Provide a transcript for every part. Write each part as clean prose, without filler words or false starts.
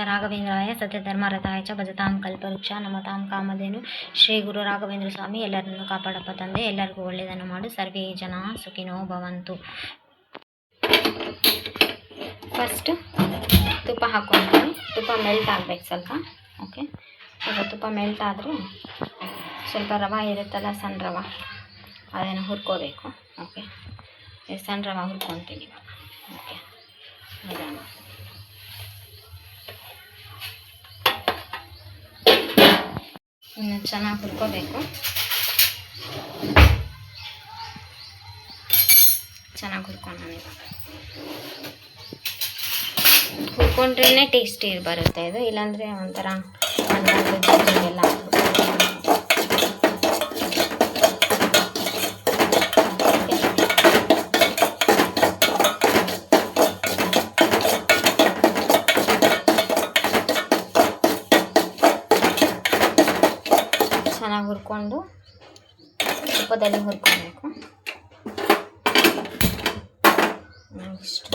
ರಾಘವೇಂದ್ರಾಯ ಸತ್ಯಧರ್ಮರಥಾಯ ಚ ಭಜತಾಂ ಕಲ್ಪವೃಕ್ಷ ನಮತಾಂ ಕಾಮಧೇನು ಶ್ರೀ ಗುರು ರಾಘವೇಂದ್ರ ಸ್ವಾಮಿ ಎಲ್ಲರನ್ನು ಕಾಪಾಡಪ್ಪ ತಂದೆ. ಎಲ್ಲರಿಗೂ ಒಳ್ಳೆಯದನ್ನು ಮಾಡು. ಸರ್ವೇ ಜನ ಸುಖಿನೋ ಭವಂತು. ಫಸ್ಟ್ ತುಪ್ಪ ಹಾಕ್ಕೊಳ್ತೀನಿ. ತುಪ್ಪ ಮೆಲ್ಟ್ ಆಗಬೇಕು ಸ್ವಲ್ಪ. ಓಕೆ, ಈಗ ತುಪ್ಪ ಮೆಲ್ಟ್ ಆದರೆ ಸ್ವಲ್ಪ ರವೆ ಇರುತ್ತಲ್ಲ, ಸಣ್ಣ ರವೆ, ಅದನ್ನು ಹುರ್ಕೋಬೇಕು. ಓಕೆ, ಸಣ್ಣ ರವೆ ಹುರ್ಕೊತೀನಿ ಇವಾಗ. ಓಕೆ, ಇನ್ನು ಚೆನ್ನಾಗಿ ಹುರ್ಕೋಬೇಕು. ಚೆನ್ನಾಗಿ ಹುರ್ಕೊಂಡು ಹುರ್ಕೊಂಡ್ರೇ ಟೇಸ್ಟಿ ಬರುತ್ತೆ ಇದು. ಇಲ್ಲಾಂದರೆ ಒಂಥರ ಎಲ್ಲ ಚೆನ್ನಾಗಿ ಹುರ್ಕೊಂಡು ತುಪ್ಪದಲ್ಲಿ ಹುರ್ಕೊಬೇಕು. ನೆಕ್ಸ್ಟ್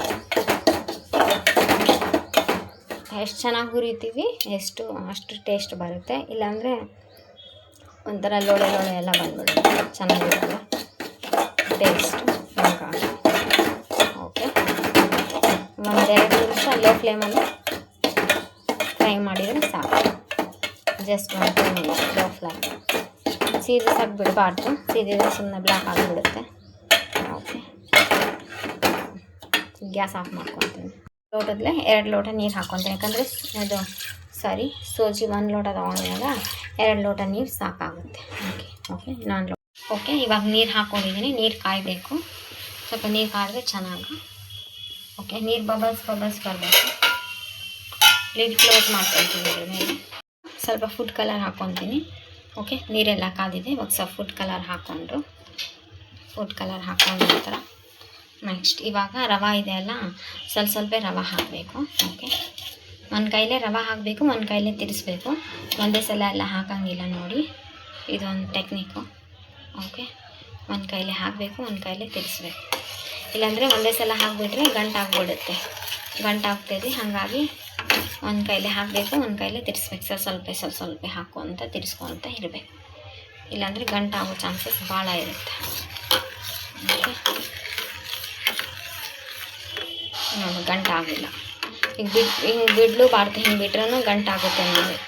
ಎಷ್ಟು ಚೆನ್ನಾಗಿ ಹುರಿತೀವಿ ಅಷ್ಟು ಟೇಸ್ಟ್ ಬರುತ್ತೆ. ಇಲ್ಲಾಂದರೆ ಒಂಥರ ಲೋಳೆ ಎಲ್ಲ ಬಂದ್ಬಿಡುತ್ತೆ, ಚೆನ್ನಾಗಿರುತ್ತೆ ಟೇಸ್ಟ್. ಓಕೆ, ಒಂದೆರಡು ನಿಮಿಷ ಲೋ ಫ್ಲೇಮಲ್ಲಿ ಫ್ರೈ ಮಾಡಿದರೆ ಸಾಕು. ಜಸ್ಟ್ ಒಂದು 2 minutes ಲೋ ಫ್ಲೇಮ್. ಸೀರಿಯಸ್ಸಾಗಿ ಬಿಡಬಾರ್ದು, ಸೀರಿಯಸ್ ಸುಮ್ಮನೆ ಬ್ಲ್ಯಾಕ್ ಆಗಿಬಿಡುತ್ತೆ. ಓಕೆ, ಗ್ಯಾಸ್ ಆಫ್ ಮಾಡ್ಕೊತೀನಿ. ಲೋಟದಲ್ಲೇ 2 ಲೋಟ ನೀರು ಹಾಕ್ಕೊತೀನಿ. ಯಾಕಂದರೆ ಇದು ಸೋಜಿ 1 ಲೋಟ ತೊಗೊಂಡಾಗ 2 ಲೋಟ ನೀರು ಸಾಕಾಗುತ್ತೆ. ಓಕೆ, ಓಕೆ, ಇವಾಗ ನೀರು ಹಾಕ್ಕೊಂಡಿದ್ದೀನಿ. ನೀರು ಕಾಯಬೇಕು. ಸ್ವಲ್ಪ ನೀರು ಕಾಯಿದ್ರೆ ಚೆನ್ನಾಗಿ. ಓಕೆ, ನೀರು ಬಬಲ್ಸ್ ಬರಬೇಕು. ಲಿಡ್ ಕ್ಲೋಸ್ ಮಾಡ್ಕೊಳ್ತೀನಿ. ಇದ್ರ ಮೇಲೆ ಸ್ವಲ್ಪ ಫುಡ್ ಕಲರ್ ಹಾಕ್ಕೊತೀನಿ. ಓಕೆ, ನೀರೆಲ್ಲ ಕಾದಿದೆ. ಇವಾಗ ಸ್ವಲ್ಪ ಫುಡ್ ಕಲರ್ ಹಾಕ್ಕೊಂಡು ನಂತರ ನೆಕ್ಸ್ಟ್ ಇವಾಗ ರವೆ ಇದೆಯಲ್ಲ, ಸ್ವಲ್ಪ ರವೆ ಹಾಕಬೇಕು. ಓಕೆ, ಒಂದು ಕೈಲೇ ರವೆ ಹಾಕಬೇಕು, ಒಂದು ಕೈಲೇ ತಿರ್ಸ್ಬೇಕು. ಒಂದೇ ಸಲ ಎಲ್ಲ ಹಾಕಂಗಿಲ್ಲ ನೋಡಿ, ಇದೊಂದು ಟೆಕ್ನಿಕ್ಕು. ಓಕೆ, ಒಂದು ಕೈಲೇ ಹಾಕಬೇಕು, ಒಂದು ಕೈಲೇ ತಿರ್ಸ್ಬೇಕು. ಇಲ್ಲಾಂದರೆ ಒಂದೇ ಸಲ ಹಾಕಿಬಿಟ್ರೆ ಗಂಟಾಗ್ಬಿಡುತ್ತೆ. ಗಂಟಾಗ್ತದೆ. ಹಾಗಾಗಿ ಒಂದು ಕೈಲೇ ಹಾಕಬೇಕು, ಒಂದು ಕೈಲೇ ತಿರ್ಸ್ಬೇಕು. ಸ್ವಲ್ಪ ಹಾಕ್ಕೊತ ತಿರ್ಸ್ಕೊತ ಇರಬೇಕು. ಇಲ್ಲಾಂದರೆ ಗಂಟಾಗೋ ಚಾನ್ಸಸ್ ಭಾಳ ಇರುತ್ತೆ. ಓಕೆ, ನೋಡಿ ಗಂಟಾಗಿಲ್ಲ. ಈಗ ಹಿಂಗೆ ಬಿಡಲೂಬಾರ್ದು. ಹಿಂಗೆ ಬಿಟ್ರೂ ಗಂಟಾಗುತ್ತೆ. ನೋಡಿ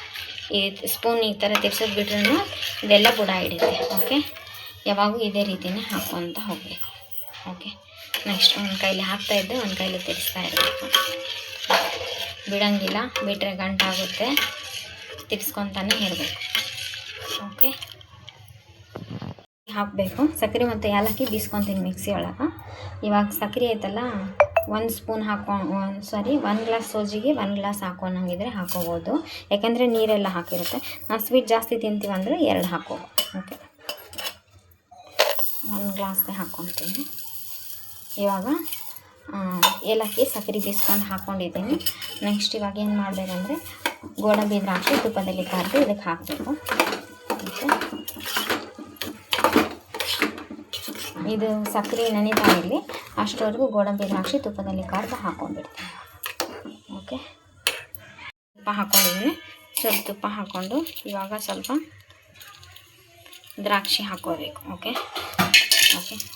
ಈ ಸ್ಪೂನ್ ಈ ಥರ ತಿರ್ಸೋದು ಬಿಟ್ರೂ ಇದೆಲ್ಲ ಬುಡ ಹಿಡಿಯುತ್ತೆ. ಓಕೆ, ಯಾವಾಗೂ ಇದೇ ರೀತಿಯೇ ಹಾಕ್ಕೊತ ಹೋಗಬೇಕು. ಓಕೆ, ನೆಕ್ಸ್ಟ್ ಒಂದು ಕೈಲಿ ಹಾಕ್ತಾಯಿದ್ದೆ, ಒಂದು ಕೈಲಿ ತಿರ್ಸ್ತಾ ಇರಬೇಕು. ಬಿಡೋಂಗಿಲ್ಲ, ಬಿಟ್ಟರೆ ಗಂಟಾಗುತ್ತೆ. ತಿರ್ಸ್ಕೊತಾನೆ ಇರಬೇಕು. ಓಕೆ, ಹಾಕಬೇಕು. ಸಕ್ಕರೆ ಮತ್ತು ಏಲಕ್ಕಿ ಬೀಸ್ಕೊತೀನಿ ಮಿಕ್ಸಿ ಒಳಗೆ. ಇವಾಗ ಸಕ್ಕರೆ ಐತಲ್ಲ, 1 ಸ್ಪೂನ್ 1 ಗ್ಲಾಸ್ ಸೋಜಿಗೆ 1 ಗ್ಲಾಸ್ ಹಾಕೋಣಂಗಿದ್ರೆ ಹಾಕೋಬೋದು. ಯಾಕೆಂದರೆ ನೀರೆಲ್ಲ ಹಾಕಿರುತ್ತೆ. ನಾವು ಸ್ವೀಟ್ ಜಾಸ್ತಿ ತಿಂತೀವಂದರೆ 2 ಹಾಕೋಬೋದು. ಓಕೆ, 1 ಗ್ಲಾಸ್ಗೆ ಹಾಕ್ಕೊತೀನಿ. ಇವಾಗ ಏಲಕ್ಕಿ ಸಕ್ಕರೆ ಬೀಸ್ಕೊಂಡು ಹಾಕ್ಕೊಂಡಿದ್ದೀನಿ. ನೆಕ್ಸ್ಟ್ ಇವಾಗ ಏನು ಮಾಡಬೇಕಂದ್ರೆ ಗೋಡಂಬಿ ದ್ರಾಕ್ಷಿ ತುಪ್ಪದಲ್ಲಿ ಕರೆದು ಇದಕ್ಕೆ ಹಾಕಬೇಕು. ಇದು ಸಕ್ಕರೆ ನೆನೀತಾ ಇರಲಿ, ಅಷ್ಟರವರೆಗೂ ಗೋಡಂಬಿ ದ್ರಾಕ್ಷಿ ತುಪ್ಪದಲ್ಲಿ ಕರೆದು ಹಾಕ್ಕೊಂಡ್ಬಿಡ್ತೀನಿ. ಓಕೆ, ತುಪ್ಪ ಹಾಕ್ಕೊಂಡಿದ್ದೀನಿ. ಸ್ವಲ್ಪ ತುಪ್ಪ ಹಾಕ್ಕೊಂಡು ಇವಾಗ ಸ್ವಲ್ಪ ದ್ರಾಕ್ಷಿ ಹಾಕ್ಕೋಬೇಕು. ಓಕೆ,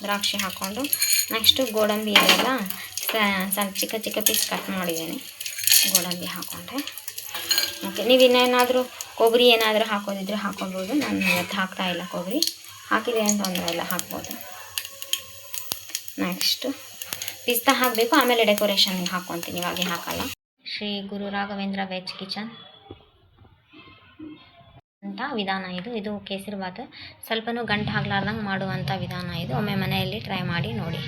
ದ್ರಾಕ್ಷಿ ಹಾಕ್ಕೊಂಡು ನೆಕ್ಸ್ಟು ಗೋಡಂಬಿ ಇದೆಲ್ಲ ಸಣ್ಣ ಚಿಕ್ಕ ಪೀಸ್ ಕಟ್ ಮಾಡಿದ್ದೀನಿ. ಗೋಡಂಬಿ ಹಾಕ್ಕೊಂಡ್ರೆ ಓಕೆ. ನೀವು ಇನ್ನೇನಾದರೂ ಕೊಬ್ಬರಿ ಏನಾದರೂ ಹಾಕೋದಿದ್ರೆ ಹಾಕ್ಕೊಬೋದು. ನಾನು ಇವತ್ತು ಹಾಕ್ತಾಯಿಲ್ಲ. ಕೊಬ್ಬರಿ ಹಾಕಿದೆ ಅಂತ ತೊಂದರೆ ಇಲ್ಲ, ಹಾಕ್ಬೋದು. ನೆಕ್ಸ್ಟು ಪಿಸ್ತಾ ಹಾಕಬೇಕು, ಆಮೇಲೆ ಡೆಕೋರೇಷನ್ಗೆ ಹಾಕ್ಕೊತೀನಿ. ಇವಾಗೆ ಹಾಕಲ್ಲ. ಶ್ರೀ ಗುರು ರಾಘವೇಂದ್ರ ವೆಜ್ ಕಿಚನ್ ಅಂತ ವಿಧಾನ ಇದು ಕೇಸರಿ ಬಾತ್. ಸ್ವಲ್ಪನೂ ಗಂಟು ಹಾಕ್ಲಾರ್ದಂಗೆ ಮಾಡುವಂಥ ವಿಧಾನ ಇದು. ಒಮ್ಮೆ ಮನೆಯಲ್ಲಿ ಟ್ರೈ ಮಾಡಿ ನೋಡಿ.